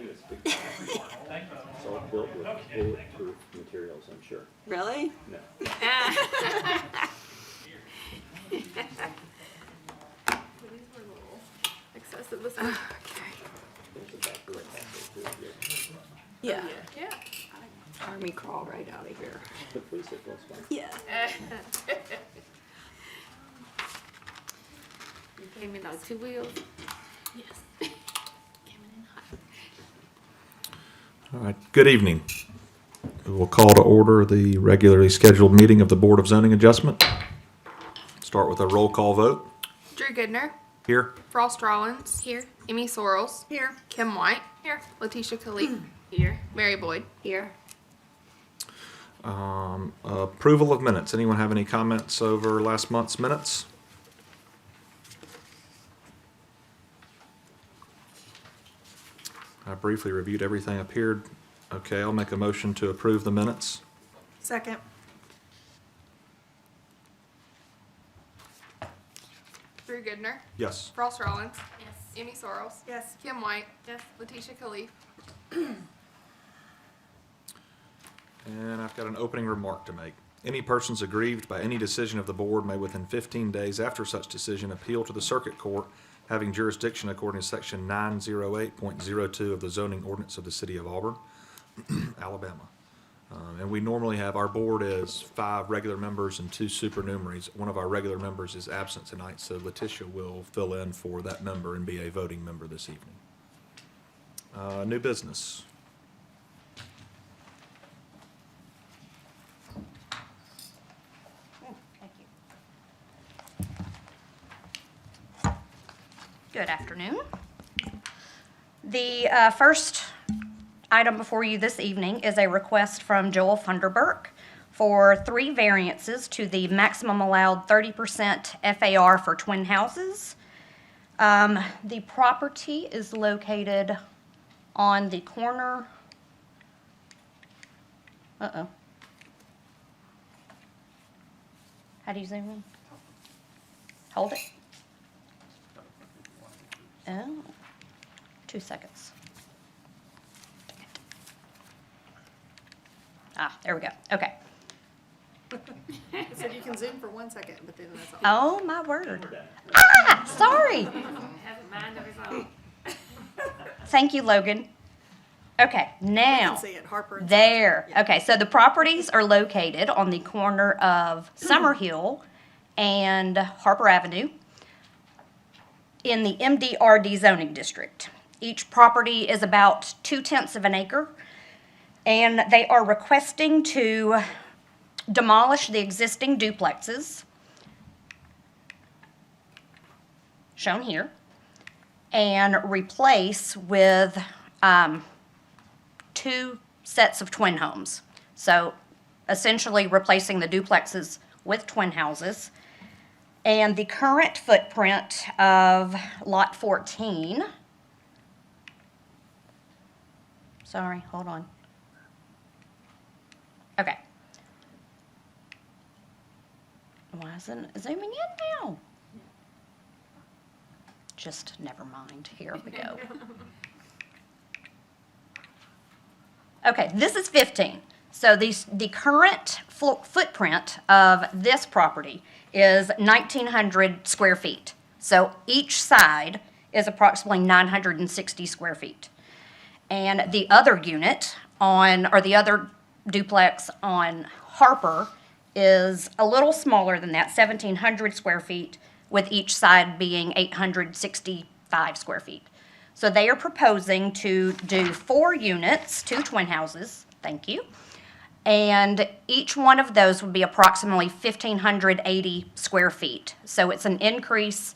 it's big. It's all built with bulletproof materials, I'm sure. Really? No. Excessive this one. There's a back door back there too. Yeah. Yeah. Army crawl right out of here. The police are close by. Yeah. You came in on 2 wheels. Yes. Coming in hot. All right, good evening. We will call to order the regularly scheduled meeting of the Board of Zoning Adjustment. Start with a roll call vote. Drew Goodner. Here. Frost Rollins. Here. Amy Sorrells. Here. Kim White. Here. Letitia Khalid. Here. Mary Boyd. Here. Approval of minutes. Anyone have any comments over last month's minutes? I briefly reviewed everything appeared. Okay, I'll make a motion to approve the minutes. Second. Drew Goodner. Yes. Frost Rollins. Yes. Amy Sorrells. Yes. Kim White. Yes. Letitia Khalid. And I've got an opening remark to make. Any persons aggrieved by any decision of the board may within 15 days after such decision appeal to the circuit court having jurisdiction according to section 908.02 of the zoning ordinance of the city of Auburn, Alabama. And we normally have, our board is 5 regular members and 2 supernumeraries. One of our regular members is absent tonight, so Letitia will fill in for that member and be a voting member this evening. New business. Thank you. Good afternoon. The first item before you this evening is a request from Joel Funderburk for 3 variances to the maximum allowed 30% FAR for twin houses. The property is located on the corner. Uh-oh. How do you zoom in? Hold it. Oh, 2 seconds. Ah, there we go. Okay. It said you can zoom for 1 second, but then that's all. Oh, my word. Ah, sorry. Has a mind of his own. Thank you, Logan. Okay, You now. can see it, Harper. and There. Yeah. Okay, so the properties are located on the corner of Summerhill and Harper Avenue in the MDRD zoning district. Each property is about 2/10 of an acre, and they are requesting to demolish the existing duplexes shown here and replace with 2 sets of twin homes. So essentially replacing the duplexes with twin houses. And the current footprint of lot 14, sorry, hold on. Okay. Why isn't it zooming in now? Just never mind, here we go. Okay, this is 15. So the current footprint of this property is 1,900 square feet. So each side is approximately 960 square feet. And the other unit or the other duplex on Harper is a little smaller than that, 1,700 square feet, with each side being 865 square feet. So they are proposing to do 4 units, 2 twin houses, thank you. And each one of those would be approximately 1,580 square feet. So it's an increase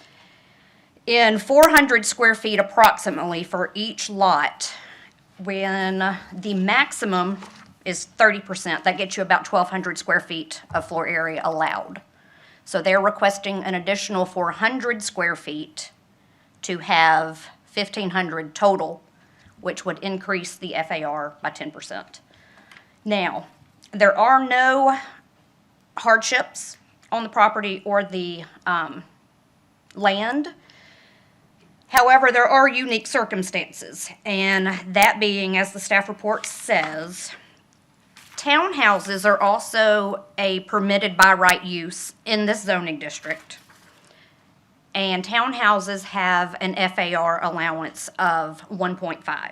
in 400 square feet approximately for each lot, when the maximum is 30%. That gets you about 1,200 square feet of floor area allowed. So they're requesting an additional 400 square feet to have 1,500 total, which would increase the FAR by 10%. Now, there are no hardships on the property or the land. However, there are unique circumstances, and that being, as the staff report says, townhouses are also a permitted by right use in this zoning district. And townhouses have an FAR allowance of 1.5.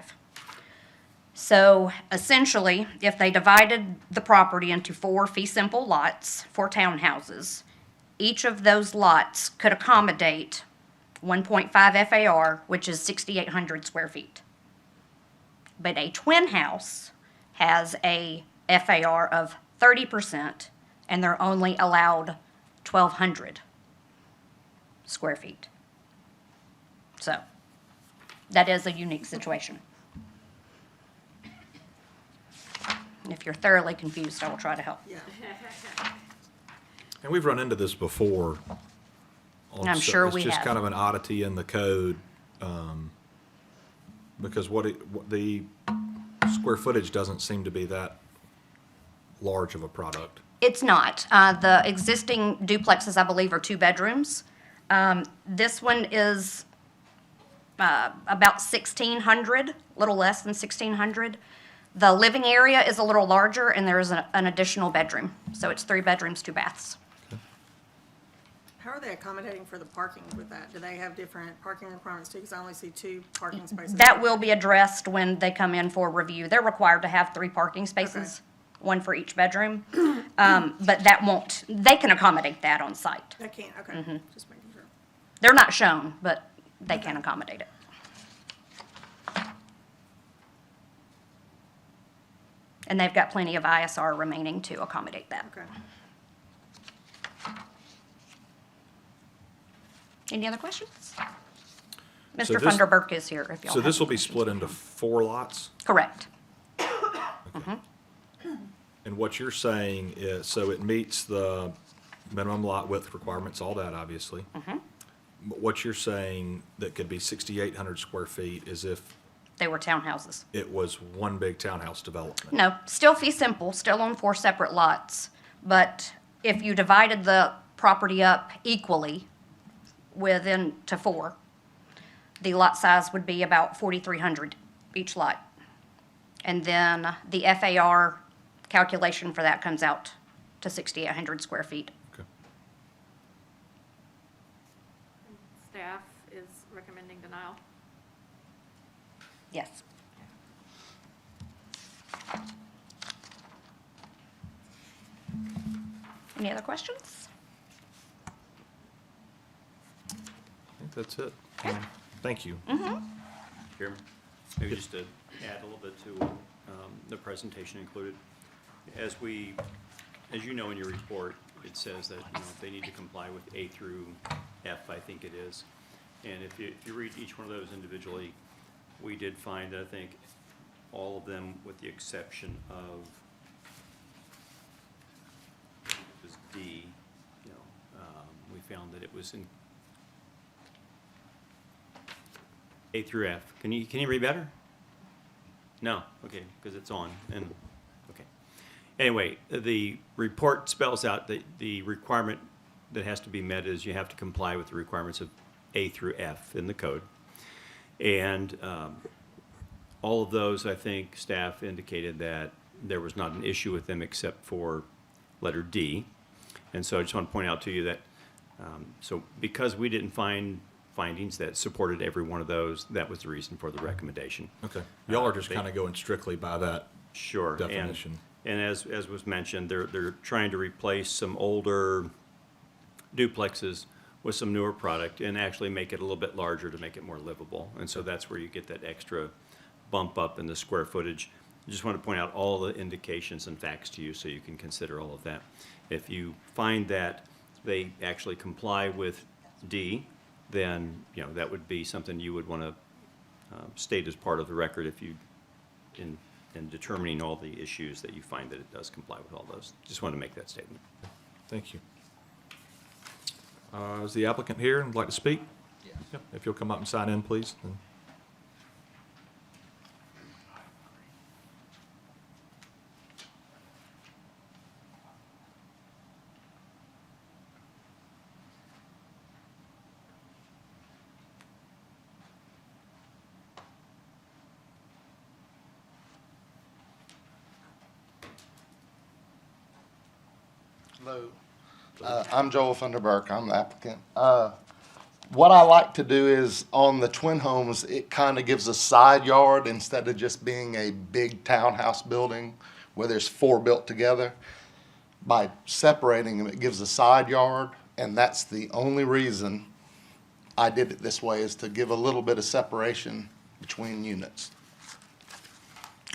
So essentially, if they divided the property into 4 fee simple lots for townhouses, each of those lots could accommodate 1.5 FAR, which is 6,800 square feet. But a twin house has a FAR of 30%, and they're only allowed 1,200 square feet. So, that is a unique situation. If you're thoroughly confused, I will try to help. Yeah. And we've run into this before. I'm sure we It's just have. kind of an oddity in the code, because what the square footage doesn't seem to be that large of a product. It's not. The existing duplexes, I believe, are 2 bedrooms. This one is about 1,600, a little less than 1,600. The living area is a little larger, and there is an additional bedroom. So it's 3 bedrooms, 2 baths. How are they accommodating for the parking with that? Do they have different parking requirements too? Because I only see 2 parking spaces. That will be addressed when they come in for review. They're required to have 3 parking spaces, 1 for each bedroom. But that won't, they can accommodate that on site. They can't, okay. Just making sure. They're not shown, but they can accommodate it. And they've got plenty of ISR remaining to accommodate that. Okay. Any other questions? So Mr. this- Funderburk is here if y'all So have this will be any split into 4 lots? Correct. And what you're saying is, so it meets the minimum lot width requirements, all that, obviously. But what you're saying that could be 6,800 square feet is if They were townhouses. it was one big townhouse development. No, still fee simple, still on 4 separate lots. But if you divided the property up equally to 4, the lot size would be about 4,300 each lot. And then the FAR calculation for that comes out to 6,800 square feet. Okay. Staff is recommending denial. Yes. Any other questions? I think that's it. Thank you. Chairman, maybe just to add a little bit to the presentation included. As you know in your report, it says that, they need to comply with A through F, I think it is. And if you read each one of those individually, we did find that I think all of them, with the exception of was D, we found that it was in A through F. Can you read better? No, okay, because it's on, and, okay. Anyway, the report spells out that the requirement that has to be met is you have to comply with the requirements of A through F in the code. And all of those, I think, staff indicated that there was not an issue with them except for letter D. And so I just want to point out to you that, so because we didn't find findings that supported every one of those, that was the reason for the recommendation. Okay. Y'all are just kind of going strictly by that Sure. definition. And as was mentioned, they're trying to replace some older duplexes with some newer product and actually make it a little bit larger to make it more livable. And so that's where you get that extra bump up in the square footage. I just want to point out all the indications and facts to you so you can consider all of that. If you find that they actually comply with D, then, that would be something you would want to state as part of the record if you, in determining all the issues that you find that it does comply with all those. Just want to make that statement. Thank you. Is the applicant here and would like to speak? Yes. If you'll come up and sign in, please. then. Hello. I'm Joel Funderburk. I'm the applicant. What I like to do is on the twin homes, it kind of gives a side yard instead of just being a big townhouse building where there's 4 built together. By separating them, it gives a side yard, and that's the only reason I did it this way, is to give a little bit of separation between units.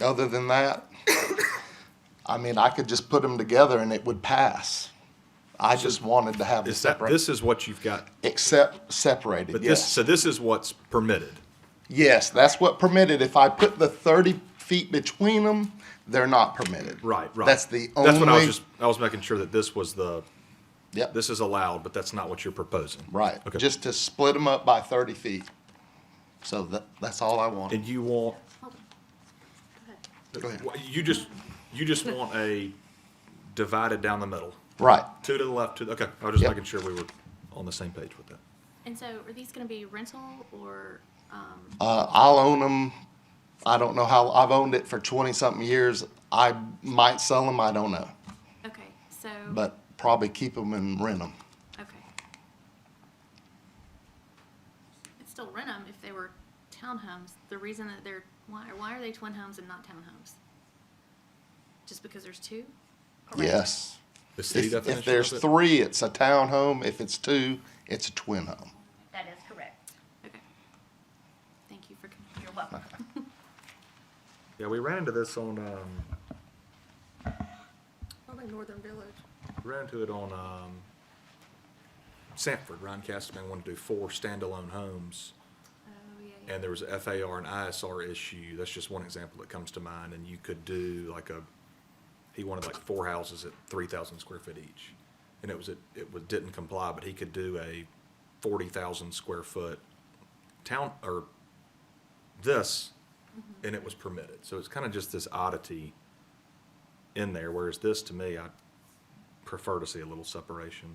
Other than that, I mean, I could just put them together and it would pass. I just wanted to have the Is that, separate, this is what you've got, except separated, but this, yes. so this is what's permitted. Yes, that's what permitted. If I put the 30 feet between them, they're not permitted. Right, right. That's the only. That's what I was making sure that this was the, Yep, this is allowed, but that's not what you're proposing. right. Okay. Just to split them up by 30 feet. So that's all I wanted. And you want, Go ahead. you just want a divided down the middle, Right. 2 to the left, okay, I was just Yep. making sure we were on the same page with that. And so are these gonna be rental or, I'll own them. I don't know how, I've owned it for 20-something years. I might sell them, I don't know. okay, so. But probably keep them and rent them. Okay. I'd still rent them if they were townhomes. The reason that they're, why are they twin homes and not townhomes? Just because there's 2? Yes. The city If definition there's of it? 3, it's a townhome. If it's 2, it's a twin home. That is correct. Okay. Thank you for, You're welcome. Yeah, we ran into this on, I think Northern Village. we ran into it on, Sanford. Ryan Castleman wanted to do 4 standalone homes, oh, yeah, and there was a FAR and ISR issue. That's just one example that comes to mind, and you could do like he wanted like 4 houses at 3,000 square feet each. And didn't comply, but he could do a 40,000 square foot town, or this, and it was permitted. So it's kind of just this oddity in there, whereas this, to me, I prefer to see a little separation.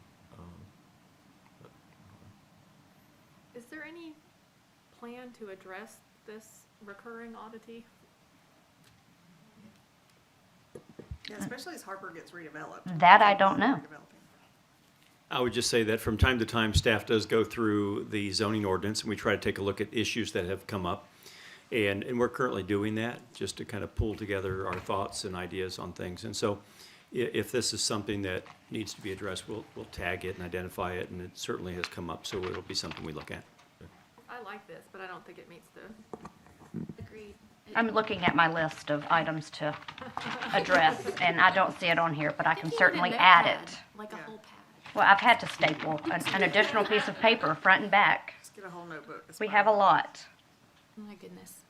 Is there any plan to address this recurring oddity? Yeah, especially as Harper gets redeveloped. That I don't know. Redeveloping. I would just say that from time to time, staff does go through the zoning ordinance, and we try to take a look at issues that have come up. And we're currently doing that, just to kind of pull together our thoughts and ideas on things. And so if this is something that needs to be addressed, we'll tag it and identify it, and it certainly has come up, so it'll be something we look at. I like this, but I don't think it meets the. Agreed. I'm looking at my list of items to address, and I don't see it on here, but I can certainly add it. Like a Yeah. whole pad. Well, I've had to staple an additional piece of paper, front and back. Just get a whole notebook. It's We fine. have a lot. My goodness.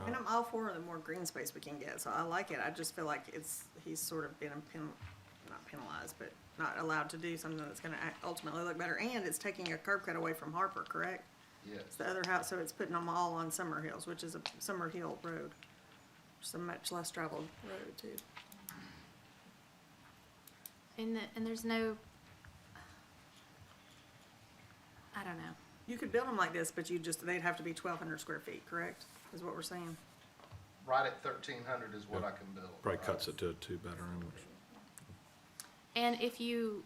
And I'm all for the more green space we can get, so I like it. I just feel like he's sort of been not penalized, but not allowed to do something that's gonna ultimately look better. And it's taking a curb cut away from Harper, correct? It's the other house, so it's putting them all on Summer Hills, which is a Summer Hill road. It's a much less traveled road too. And there's no, I don't know. You could build them like this, but they'd have to be 1,200 square feet, correct? Is what we're saying. Right at 1,300 is what I can build. Probably cuts it to a 2-bedroom. And if you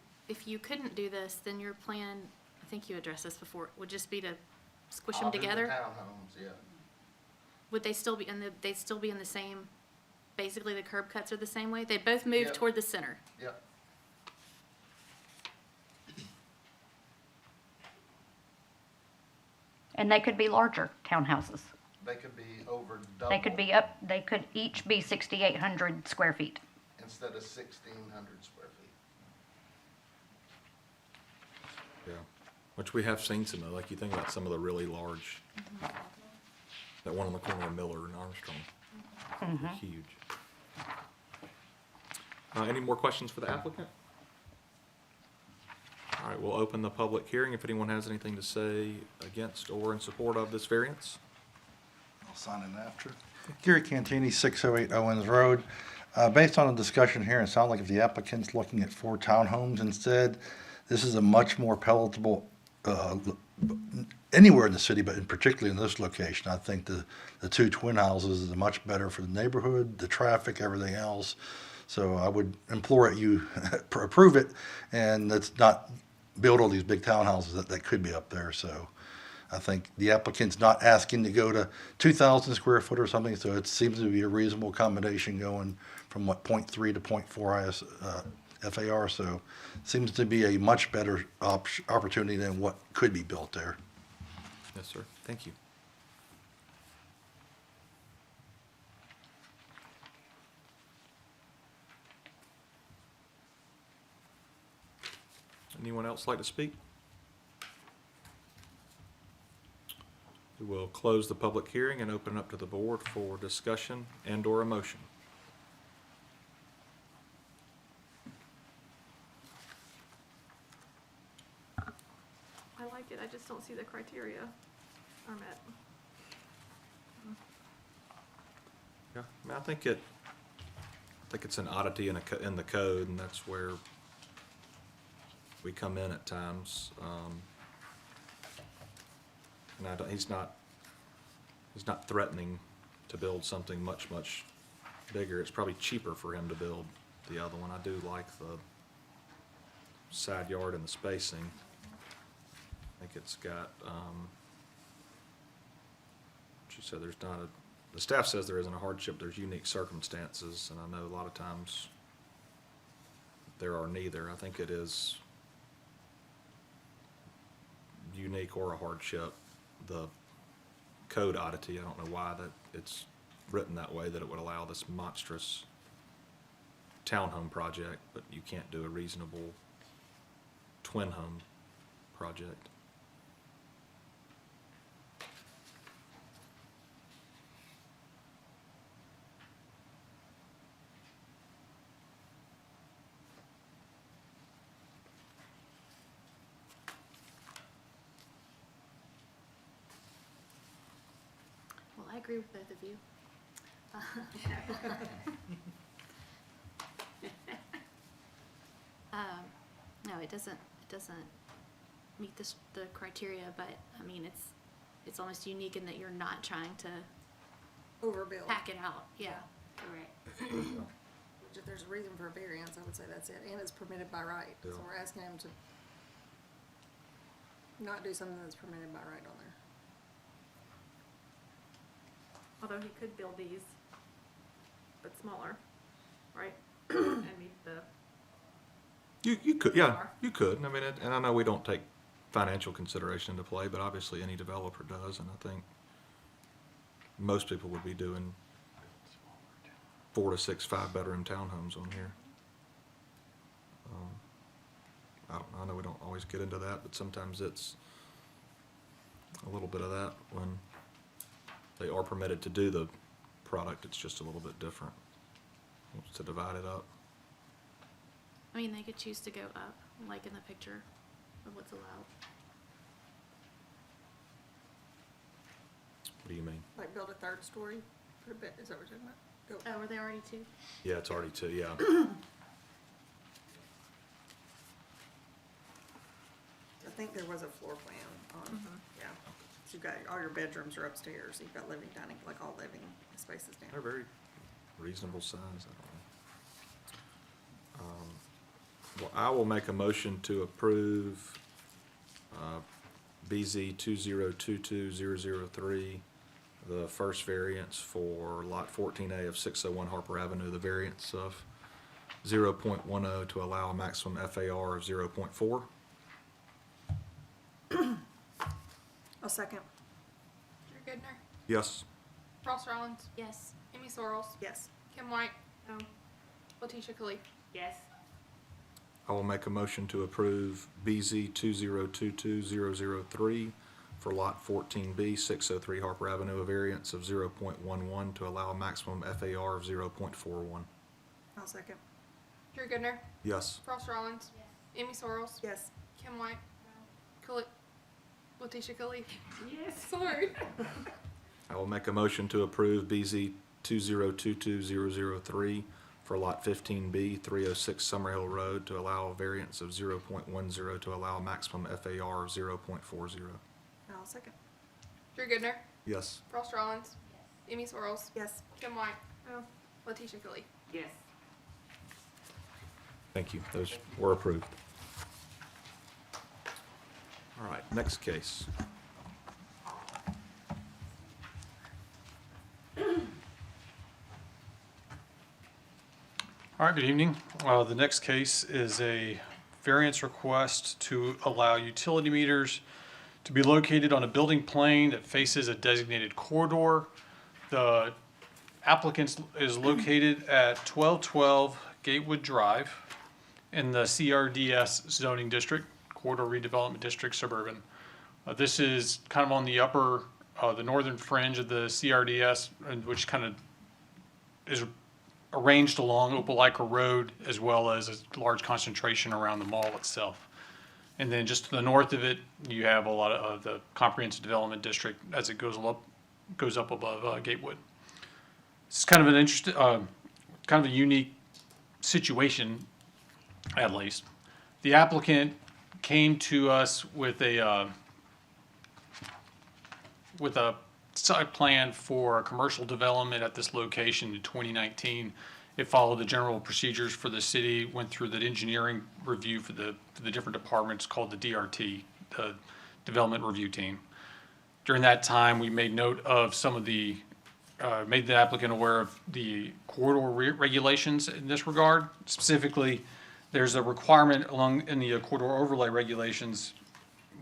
couldn't do this, then your plan, I think you addressed this before, would just be to squish them I'll do the together? townhomes, yeah. Would they still be they'd still be in the same, basically the curb cuts are the same way? They both move Yep. toward the center. Yep. And they could be larger townhouses. They could be over double. They could each be 6,800 square feet. Instead of 1,600 square feet. Yeah, which we have seen some of, like you think about some of the really large, that one on the corner of Miller and Armstrong. They're huge. Any more questions for the applicant? All right, we'll open the public hearing if anyone has anything to say against or in support of this variance. I'll sign in after. Gary Cantini, 608 Owens Road. Based on the discussion here, it sounds like if the applicant's looking at 4 townhomes instead, this is a much more palatable, anywhere in the city, but in particularly in this location. I think the 2 twin houses is much better for the neighborhood, the traffic, everything else. So I would implore that you approve it, and let's not build all these big townhouses that could be up there. So I think the applicant's not asking to go to 2,000 square foot or something, so it seems to be a reasonable accommodation going from what, 0.3 to 0.4 FAR, so seems to be a much better opportunity than what could be built there. Yes, sir. Thank you. Anyone else like to speak? We will close the public hearing and open it up to the board for discussion and/or a motion. I like it, I just don't see the criteria are met. Yeah, I mean, I think it's an oddity in the code, and that's where we come in at times. And he's not threatening to build something much bigger. It's probably cheaper for him to build the other one. I do like the side yard and the spacing. I think it's got, she said there's not the staff says there isn't a hardship, there's unique circumstances, and I know a lot of times there are neither. I think it is unique or a hardship. The code oddity, I don't know why that it's written that way, that it would allow this monstrous townhome project, but you can't do a reasonable twin home project. Well, I agree with both of you. No, it doesn't meet the criteria, but I mean, it's almost unique in that you're not trying to Overbuild. pack it out, yeah. Which if there's a reason for a variance, I would say that's it, and it's permitted by right. So Yeah. we're asking him to not do something that's permitted by right on there. Although he could build these, but smaller, right? And meet the, You could, yeah, you could. I mean, and I know we don't take financial consideration into play, but obviously any developer does, and I think most people would be doing 4 to 6 5-bedroom townhomes on here. I know we don't always get into that, but sometimes it's a little bit of that when they are permitted to do the product. It's just a little bit different to divide it up. I mean, they could choose to go up, like in the picture of what's allowed. What do you mean? Like build a third story, put a bit, is that what you're talking about? Go. Oh, were they already two? Yeah, it's already 2, yeah. I think there was a floor plan on, yeah. So you've got, all your bedrooms are upstairs, you've got living, dining, like all living spaces They're down. very reasonable size, I don't know. Well, I will make a motion to approve BZ 2022003, the first variance for Lot 14A of 601 Harper Avenue, the variance of 0.10 to allow a maximum FAR of 0.4. A second, Drew Goodner, Yes. Ross Rollins, Yes. Amy Sorrells, yes. Kim White, no. Letitia Khalif. Yes. I will make a motion to approve BZ 2022003 for Lot 14B, 603 Harper Avenue, a variance of 0.11 to allow a maximum FAR of 0.41. I'll second, Drew Goodner, Yes. Ross Rollins, Amy Sorrells, yes. Kim White, Letitia Khalif. Yes. Sorry. I will make a motion to approve BZ 2022003 for Lot 15B, 306 Summerhill Road, to allow a variance of 0.10 to allow a maximum FAR of 0.40. I'll second, Drew Goodner, Yes. Ross Rollins, Amy Sorrells, yes. Kim White, no. Letitia Khalif. Yes. Thank you. Those were approved. All right, next case. All right, good evening. The next case is a variance request to allow utility meters to be located on a building plane that faces a designated corridor. The applicant is located at 1212 Gatewood Drive in the CRDS zoning district, Corridor Redevelopment District, Suburban. This is kind of on the upper, the northern fringe of the CRDS, which kind of is arranged along Opelika Road, as well as a large concentration around the mall itself. And then just to the north of it, you have a lot of the comprehensive development district as it goes up above Gatewood. It's kind of an interesting, kind of a unique situation, at least. The applicant came to us with a site plan for a commercial development at this location in 2019. It followed the general procedures for the city, went through the engineering review for the different departments called the DRT, the Development Review Team. During that time, we made note of some of the, made the applicant aware of the corridor regulations in this regard. Specifically, there's a requirement in the corridor overlay regulations,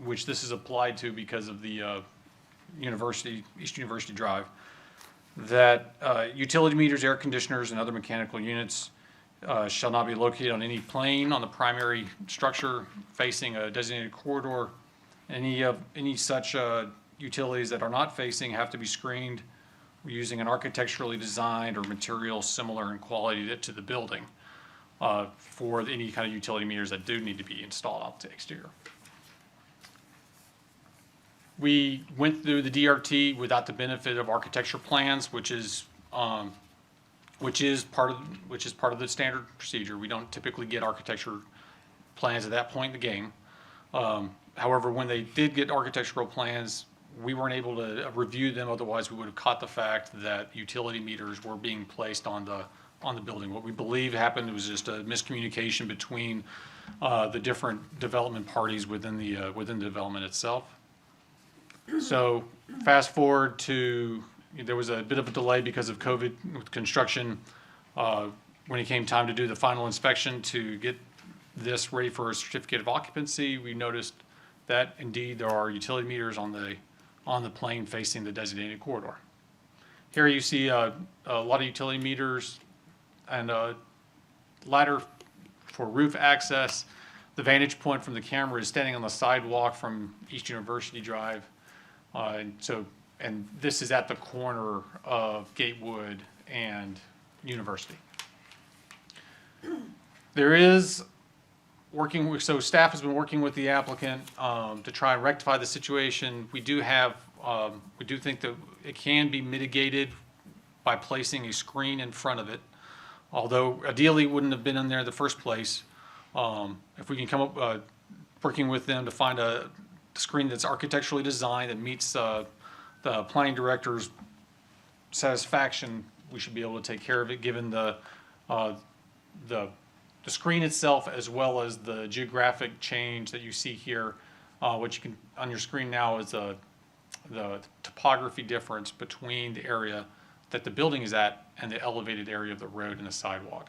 which this is applied to because of the East University Drive, that utility meters, air conditioners, and other mechanical units shall not be located on any plane on the primary structure facing a designated corridor. Any such utilities that are not facing have to be screened using an architecturally designed or material similar in quality to the building for any kind of utility meters that do need to be installed out to exterior. We went through the DRT without the benefit of architecture plans, which is part of the standard procedure. We don't typically get architecture plans at that point in the game. However, when they did get architectural plans, we weren't able to review them. Otherwise, we would have caught the fact that utility meters were being placed on the building. What we believe happened was just a miscommunication between the different development parties within the development itself. So fast forward to, there was a bit of a delay because of COVID with construction. When it came time to do the final inspection to get this ready for a certificate of occupancy, we noticed that indeed there are utility meters on the plane facing the designated corridor. Here you see a lot of utility meters and a ladder for roof access. The vantage point from the camera is standing on the sidewalk from East University Drive. And this is at the corner of Gatewood and University. There is so staff has been working with the applicant to try and rectify the situation. We do think that it can be mitigated by placing a screen in front of it, although ideally it wouldn't have been in there in the first place. If we can come up, working with them to find a screen that's architecturally designed that meets the planning director's satisfaction, we should be able to take care of it given the screen itself as well as the geographic change that you see here. What you can on your screen now is the topography difference between the area that the building is at and the elevated area of the road and the sidewalk.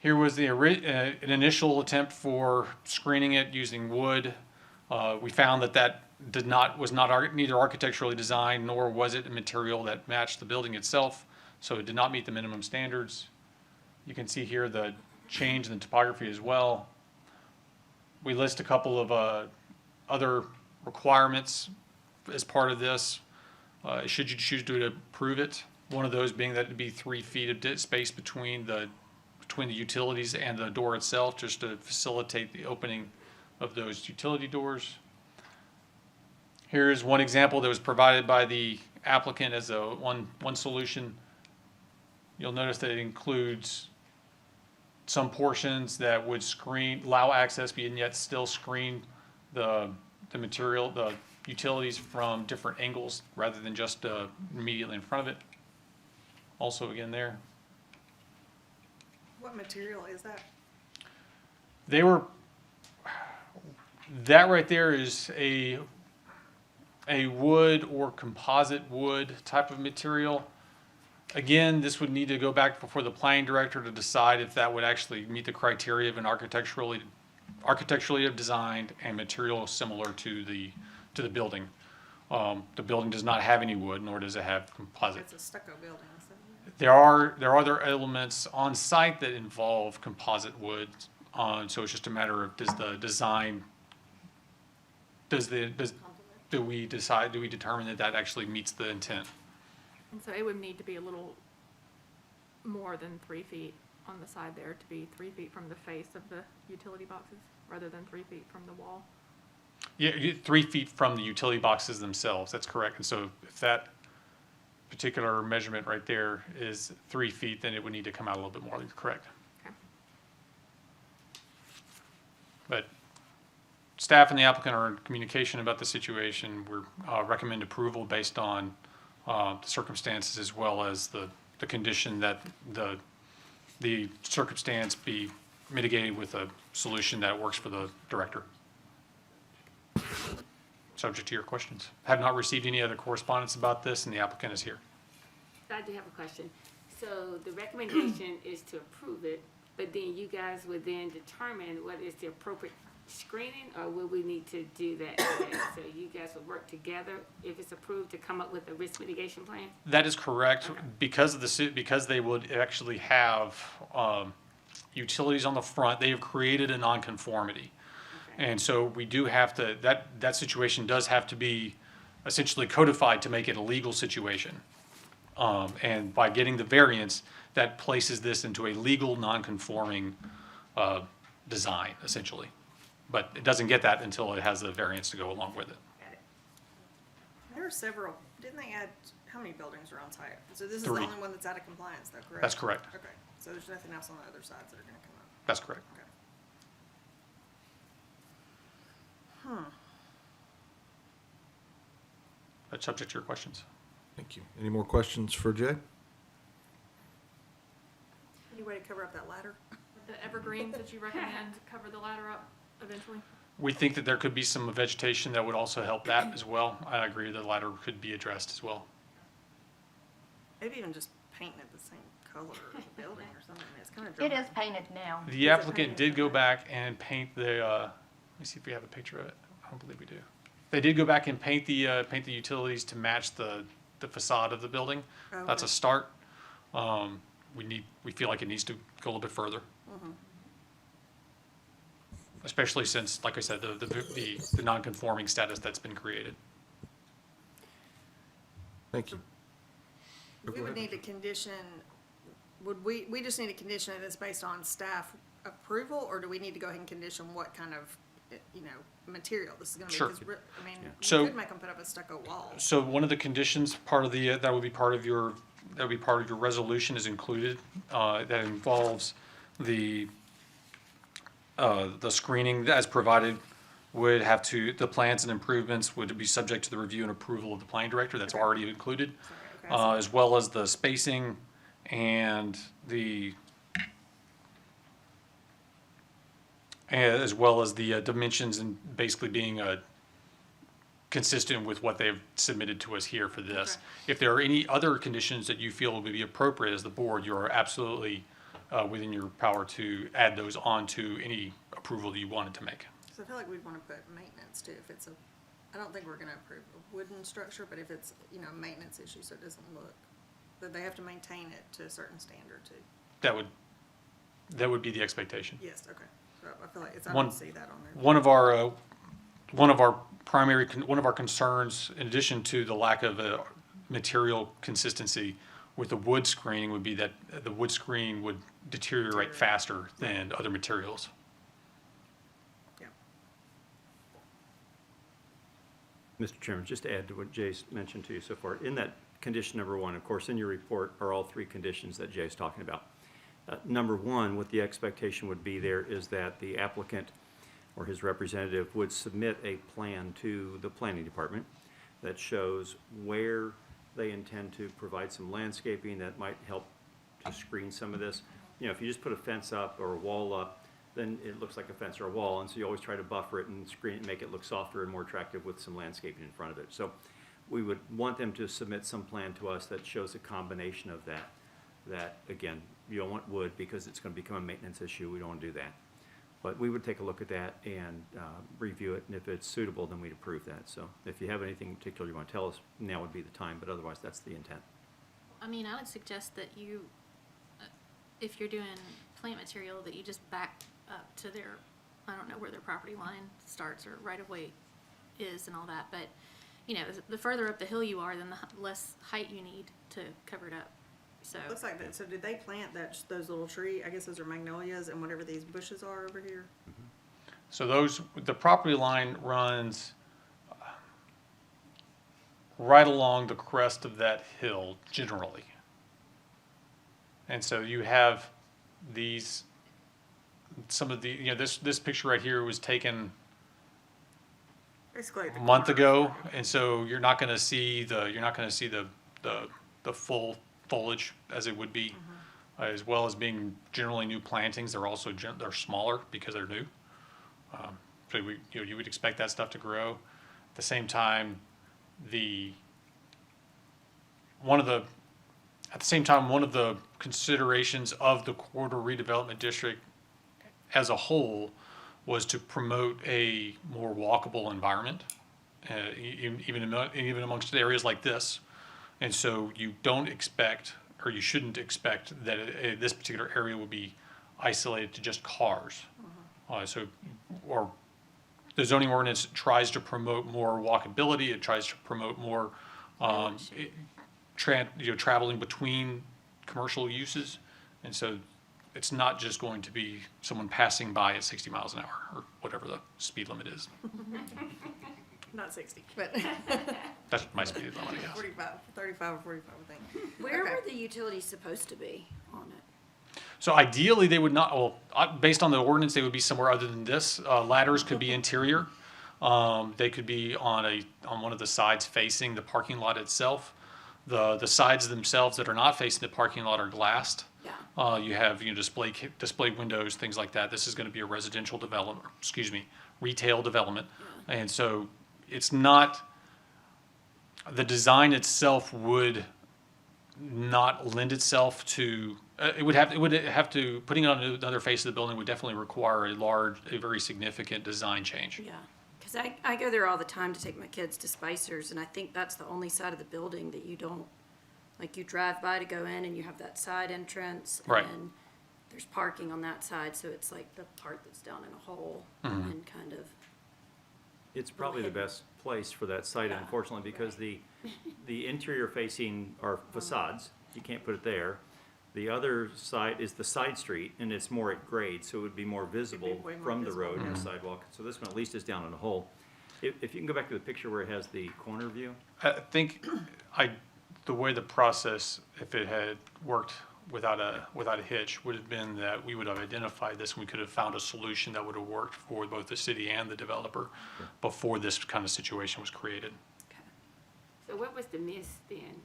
Here was an initial attempt for screening it using wood. We found that was neither architecturally designed nor was it a material that matched the building itself, so it did not meet the minimum standards. You can see here the change in the topography as well. We list a couple of other requirements as part of this, should you choose to approve it. One of those being that it'd be 3 feet of space between the utilities and the door itself, just to facilitate the opening of those utility doors. Here's one example that was provided by the applicant as one solution. You'll notice that it includes some portions that would allow access, but yet still screen the utilities from different angles rather than just immediately in front of it. Also again there. What material is that? They were, that right there is a wood or composite wood type of material. Again, this would need to go back before the planning director to decide if that would actually meet the criteria of an architecturally designed and material similar to the building. The building does not have any wood, nor does it have composite. It's a stucco building, so. There are other elements on site that involve composite wood, so it's just a matter of does the design, do we determine that actually meets the intent? And so it would need to be a little more than 3 feet on the side there to be 3 feet from the face of the utility boxes, rather than 3 feet from the wall. Yeah, 3 feet from the utility boxes themselves, that's correct. And so if that particular measurement right there is 3 feet, then it would need to come out a little bit more, correct? Okay. But staff and the applicant are in communication about the situation. We recommend approval based on the circumstances as well as the condition that the circumstance be mitigated with a solution that works for the director. Subject to your questions. Have not received any other correspondence about this, and the applicant is here. I do have a question. So the recommendation is to approve it, but then you guys would then determine what is the appropriate screening, or will we need to do that today? So you guys will work together, if it's approved, to come up with a risk mitigation plan? That is correct. Okay. Because they would actually have utilities on the front, they have created a nonconformity. Okay. And so we do have to, that situation does have to be essentially codified to make it a legal situation. And by getting the variance, that places this into a legal nonconforming design, essentially. But it doesn't get that until it has the variance to go along with it. Got it. There are several, didn't they add, how many buildings are on site? So this is the 3. only one that's out of compliance though, correct? That's correct. Okay, so there's nothing else on the other sides that are gonna come up? That's correct. Okay. That's subject to your questions. Thank you. Any more questions for Jay? Any way to cover up that ladder? The evergreens that you recommend cover the ladder up eventually? We think that there could be some vegetation that would also help that as well. I agree the ladder could be addressed as well. Maybe even just painting it the same color as the building or something, it's kind of It dry. is painted now. The applicant did go back and paint the, let me see if we have a picture of it. I don't believe we do. They did go back and paint the utilities to match the facade of the building. Oh, That's a okay. start. We feel like it needs to go a little bit further. Especially since, like I said, the non-conforming status that's been created. Thank you. We would need to condition, we just need to condition it as based on staff approval, or do we need to go ahead and condition what kind of, material this is gonna be? Sure. 'Cause I mean, we So- could make them put up a stucco wall. So one of the conditions, that would be part of your resolution is included, that involves the screening as provided the plans and improvements would be subject to the review and approval of the planning director, that's Okay. already included. Sorry, okay. As well as the spacing and as well as the dimensions and basically being consistent with what they've submitted to us here for this. Okay. If there are any other conditions that you feel would be appropriate as the board, you are absolutely within your power to add those on to any approval that you wanted to make. So I feel like we'd wanna put maintenance too, if it's I don't think we're gonna approve a wooden structure, but if it's, a maintenance issue, so it doesn't look, that they have to maintain it to a certain standard too. That would be the expectation. Yes, okay, so I feel like I One- don't see that on there. One of our concerns, in addition to the lack of material consistency with the wood screening, would be that the wood screen would deteriorate faster than other materials. Yeah. Mr. Chairman, just to add to what Jay's mentioned to you so far, in that condition number 1, of course, in your report are all 3 conditions that Jay's talking about. Number 1, what the expectation would be there is that the applicant or his representative would submit a plan to the planning department that shows where they intend to provide some landscaping that might help to screen some of this. you know, if you just put a fence up or a wall up, then it looks like a fence or a wall, and so you always try to buffer it and screen it and make it look softer and more attractive with some landscaping in front of it. So we would want them to submit some plan to us that shows a combination of that. That, again, you don't want wood because it's gonna become a maintenance issue, we don't wanna do that. But we would take a look at that and review it, and if it's suitable, then we'd approve that. So if you have anything in particular you wanna tell us, now would be the time, but otherwise, that's the intent. I mean, I would suggest that you, if you're doing plant material, that you just back up to their, I don't know where their property line starts or right of way is and all that, but, you know, the further up the hill you are, then the less height you need to cover it up, so. Looks like that, so did they plant those little tree, I guess those are magnolias and whatever these bushes are over here? So those, the property line runs right along the crest of that hill generally. And so you have these, some of the, you know, this picture right here was taken Basically, a month ago, and so you're not gonna see the full foliage as it would be, as well as being generally new plantings. They're also they're smaller because they're new. So you would expect that stuff to grow. At the same time, one of the considerations of the corridor redevelopment district as a whole was to promote a more walkable environment, even amongst areas like this. And so you don't expect, or you shouldn't expect, that this particular area will be isolated to just cars. Or the zoning ordinance tries to promote more walkability. It tries to promote more traveling between commercial uses. And so it's not just going to be someone passing by at 60 miles an hour or whatever the speed limit is. Not 60, but That's my speed limit, I guess. 35 or 45, I think. Where Okay. were the utilities supposed to be on it? So ideally, they would not, well, based on the ordinance, they would be somewhere other than this. Ladders could be interior. They could be on one of the sides facing the parking lot itself. The sides themselves that are not facing the parking lot are glassed. Yeah. You have, display windows, things like that. This is gonna be a retail development. And so it's not, the design itself would not lend itself to, it would have to, putting it on another face of the building would definitely require a very significant design change. Yeah, because I go there all the time to take my kids to Spicer's, and I think that's the only side of the building that you don't, like, you drive by to go in and you have that side entrance. Right. And then there's parking on that side, so it's like the part that's down in a hole Mm-hmm. and kind of, It's probably the hidden. best place for that site, Yeah, unfortunately, because the interior facing are facades. You can't put it there. The other side is the side street, and it's more at grade, so it would be more visible way more from the visible, road and Mm-hmm. the sidewalk. So this one at least is down in a hole. If you can go back to the picture where it has the corner view. I think the way the process, if it had worked without a hitch, would have been that we would have identified this and we could have found a solution that would have worked for both the city and the developer before this kind of situation was created. So what was the miss then?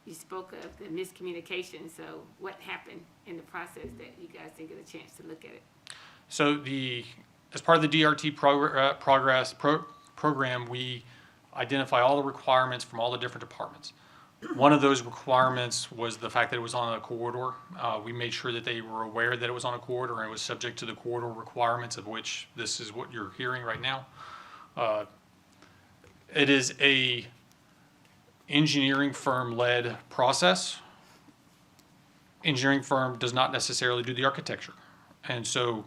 You spoke of the miscommunication, so what happened in the process that you guys didn't get a chance to look at it? So as part of the DRT program, we identify all the requirements from all the different departments. One of those requirements was the fact that it was on a corridor. We made sure that they were aware that it was on a corridor and it was subject to the corridor requirements, of which this is what you're hearing right now. It is a engineering firm-led process. Engineering firm does not necessarily do the architecture. And so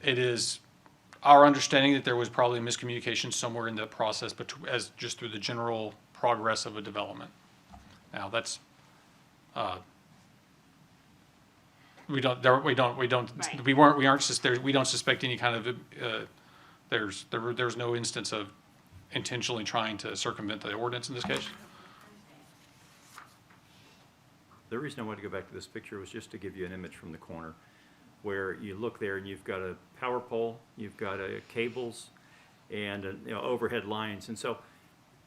it is our understanding that there was probably miscommunication somewhere in the process, but as just through the general progress of a development. Now that's, we don't suspect any kind of, there's no instance of intentionally trying to circumvent the ordinance in this case. The reason I wanted to go back to this picture was just to give you an image from the corner, where you look there and you've got a power pole, you've got cables, and overhead lines, and so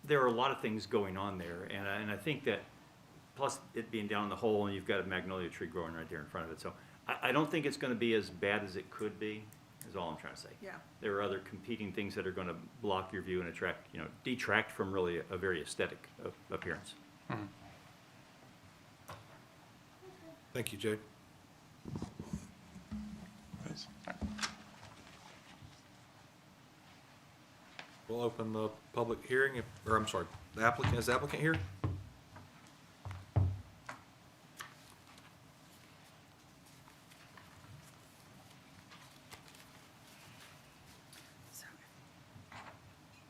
there are a lot of things going on there, and I think that, plus it being down in the hole, and you've got a magnolia tree growing right there in front of it, so I don't think it's gonna be as bad as it could be, is all I'm trying to say. Yeah. There are other competing things that are gonna block your view and detract from really a very aesthetic appearance. Thank you, Jay. We'll open the public hearing, or I'm sorry, the applicant, is the applicant here? So,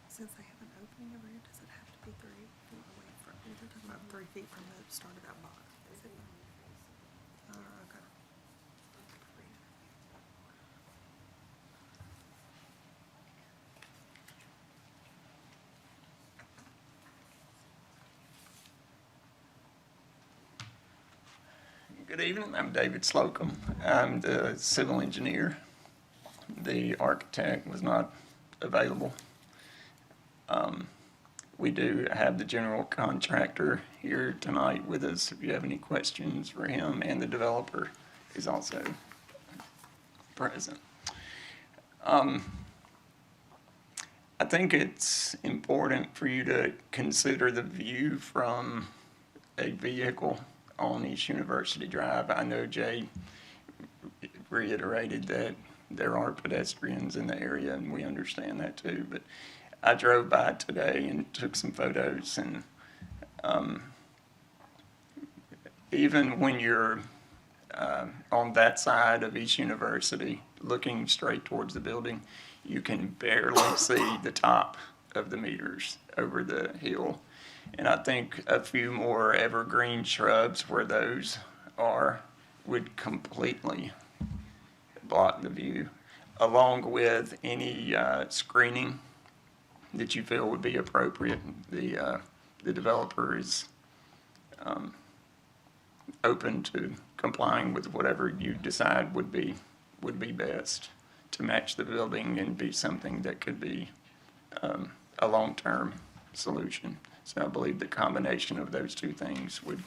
since they have an opening over here, does it have to be 3 feet away from, you're talking about 3 feet from the start of that box? Is it? Okay. Good evening, I'm David Slocum. I'm the civil engineer. The architect was not available. We do have the general contractor here tonight with us if you have any questions for him, and the developer is also present. I think it's important for you to consider the view from a vehicle on East University Drive. I know Jay reiterated that there are pedestrians in the area, and we understand that too, but I drove by today and took some photos, and even when you're on that side of East University, looking straight towards the building, you can barely see the top of the meters over the hill. And I think a few more evergreen shrubs where those are would completely block the view, along with any screening that you feel would be appropriate. The developer is open to complying with whatever you decide would be best to match the building and be something that could be a long-term solution. So I believe the combination of those two things would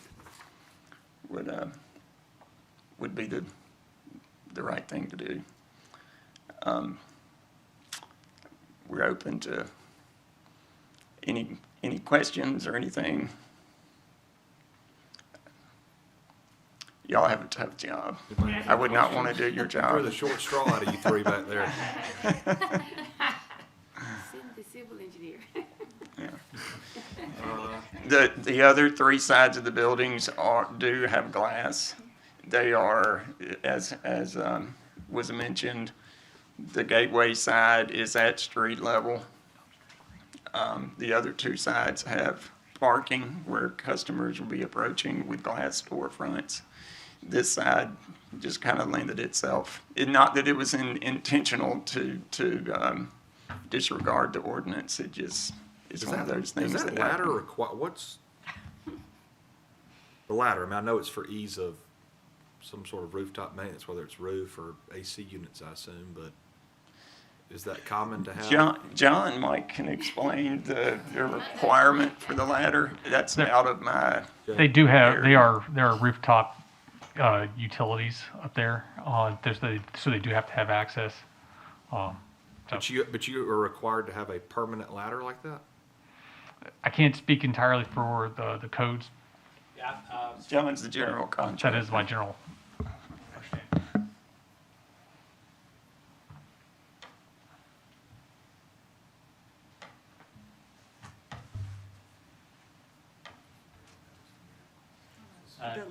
be the right thing to do. We're open to any questions or anything. Y'all have a tough job. I would not want to do your Throw job. the short straw out of you three back there. The civil engineer. The other three sides of the buildings do have glass. They are, as was mentioned, the gateway side is at street level. The other two sides have parking where customers will be approaching with glass storefronts. This side just kind of lended itself. Not that it was intentional to disregard the ordinance. It just is one of those things Is that that ladder happen. what's the ladder? I mean, I know it's for ease of some sort of rooftop maintenance, whether it's roof or AC units, I assume, but is that common to have? John Mike can explain the requirement for the ladder. That's out of my. They do have, area. there are rooftop utilities up there. So they do have to have access. But you are required to have a permanent ladder like that? I can't speak entirely for the codes. John's the general contractor. That is my general understanding.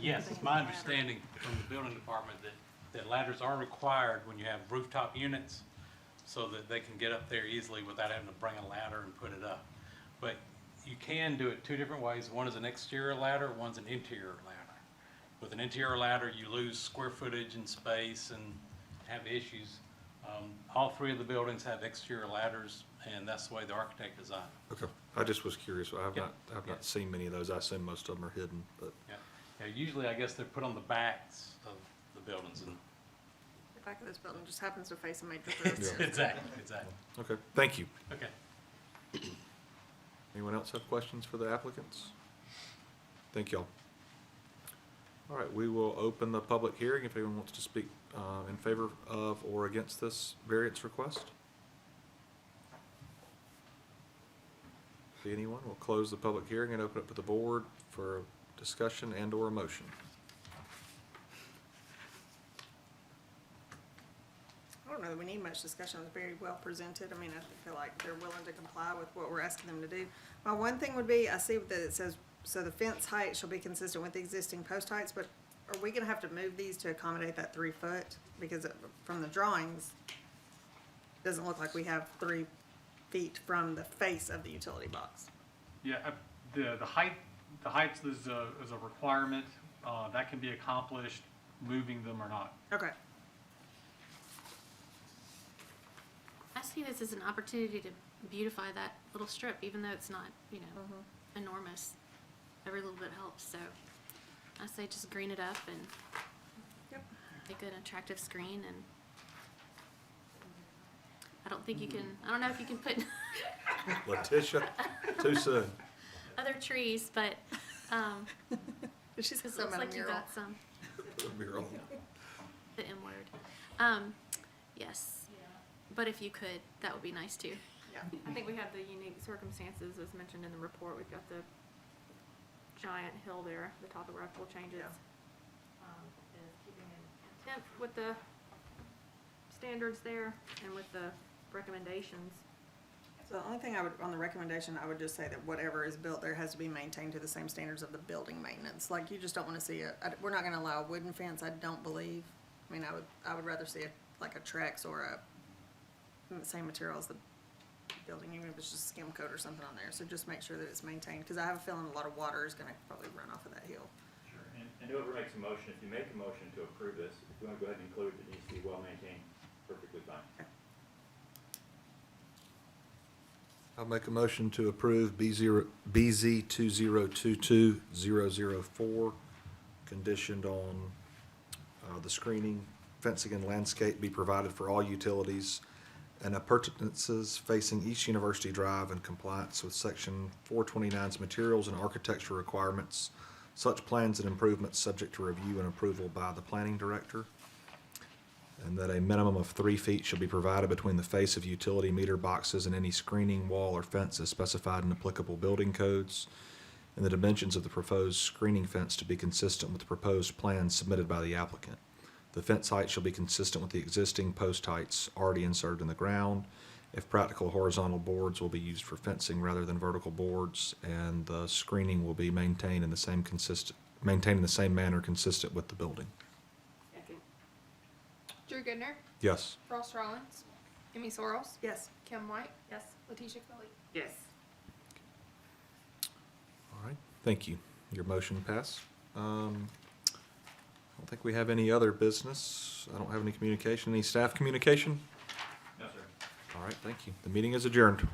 Yes, it's my understanding from the building department that ladders are required when you have rooftop units so that they can get up there easily without having to bring a ladder and put it up. But you can do it two different ways. One is an exterior ladder, one's an interior ladder. With an interior ladder, you lose square footage and space and have issues. All three of the buildings have exterior ladders, and that's the way the architect designed it. Okay, I just was curious. I have Yeah. not seen many of those. I assume most of them are hidden, but. Yeah. Yeah, usually, I guess they're put on the backs of the buildings and. The back of this building just happens to face a major thoroughfare. Exactly. Okay, thank you. Okay. Anyone else have questions for the applicants? Thank y'all. All right, we will open the public hearing if anyone wants to speak in favor of or against this variance request. See anyone? We'll close the public hearing and open it to the board for discussion and/or a motion. I don't know that we need much discussion. It was very well presented. I mean, I feel like they're willing to comply with what we're asking them to do. My one thing would be, I see that it says, so the fence height shall be consistent with the existing post heights, but are we gonna have to move these to accommodate that 3 foot? Because from the drawings, it doesn't look like we have 3 feet from the face of the utility box. Yeah, the heights is a requirement, that can be accomplished moving them or not. Okay. I see this as an opportunity to beautify that little strip, even though it's not, you know, enormous. Every little bit helps, so I say just green it up and Yep. make an attractive screen, and I don't think you can, I don't know if you can put Letitia, too soon. other trees, but, She's it got looks some like you mural. got some, Mural. the M word. Yes, but if you could, that would be nice too. Yeah. I think we have the unique circumstances as mentioned in the report. We've got the giant hill there, the topographical changes. Is keeping in contempt with the standards there and with the recommendations. So the only thing I would, on the recommendation, I would just say that whatever is built there has to be maintained to the same standards of the building maintenance. Like, you just don't wanna see we're not gonna allow a wooden fence, I don't believe. I mean, I would rather see like a Trex or the same material as the building, even if it's just skim coat or something on there. So just make sure that it's maintained, cause I have a feeling a lot of water is gonna probably run off of that hill. Sure. And whoever makes a motion, if you make a motion to approve this, if you wanna go ahead and include it needs to be well maintained, perfectly fine. I'll make a motion to approve BZ 2022-004, conditioned on the screening, fencing, and landscape be provided for all utilities and appurtenances facing East University Drive in compliance with Section 429's materials and architecture requirements. Such plans and improvements subject to review and approval by the planning director. And that a minimum of 3 feet shall be provided between the face of utility meter boxes and any screening wall or fence as specified in applicable building codes. And the dimensions of the proposed screening fence to be consistent with the proposed plans submitted by the applicant. The fence height shall be consistent with the existing post heights already inserted in the ground. If practical, horizontal boards will be used for fencing rather than vertical boards, and the screening will be maintained in the same manner consistent with the building. Second. Drew Goodner, Yes. Ross Rollins, Amy Sorrells, Yes. Kim White. Yes. Letitia Philly. Yes. All right, thank you. Your motion passed. I don't think we have any other business. I don't have any communication. Any staff communication? No, sir. All right, thank you. The meeting is adjourned.